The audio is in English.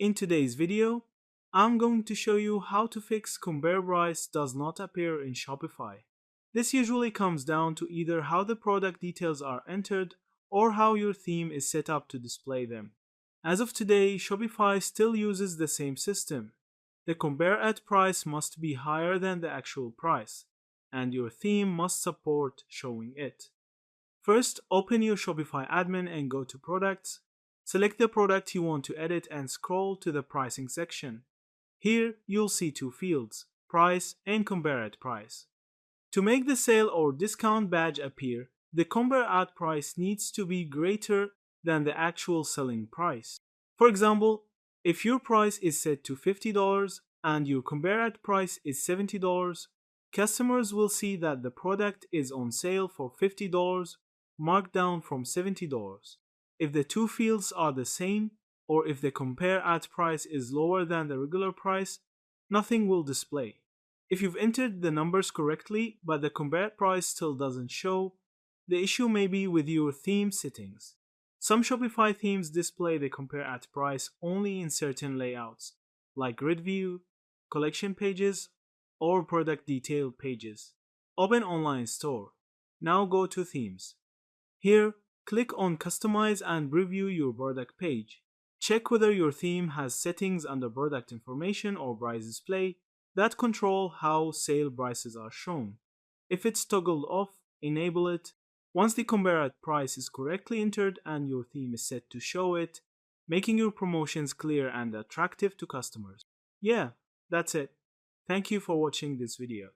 In today's video, I'm going to show you how to fix compare price does not appear in Shopify. This usually comes down to either how the product details are entered or how your theme is set up to display them. As of today, Shopify still uses the same system. The compare at price must be higher than the actual price, and your theme must support showing it. First, open your Shopify admin and go to Products. Select the product you want to edit and scroll to the Pricing section. Here, you'll see two fields, Price and Compare at Price. To make the sale or discount badge appear, the compare at price needs to be greater than the actual selling price. For example, if your price is set to $50 and your compare at price is $70, customers will see that the product is on sale for $50, marked down from $70. If the two fields are the same, or if the compare at price is lower than the regular price, nothing will display. If you've entered the numbers correctly but the compare price still doesn't show, the issue may be with your theme settings. Some Shopify themes display the compare at price only in certain layouts, like grid view, collection pages, or product detail pages. Open Online Store. Now go to Themes. Here, click on Customize and preview your product page. Check whether your theme has settings under Product Information or Price Display that control how sale prices are shown. If it's toggled off, enable it. Once the compare at price is correctly entered and your theme is set to show it, making your promotions clear and attractive to customers. Yeah, that's it. Thank you for watching this video.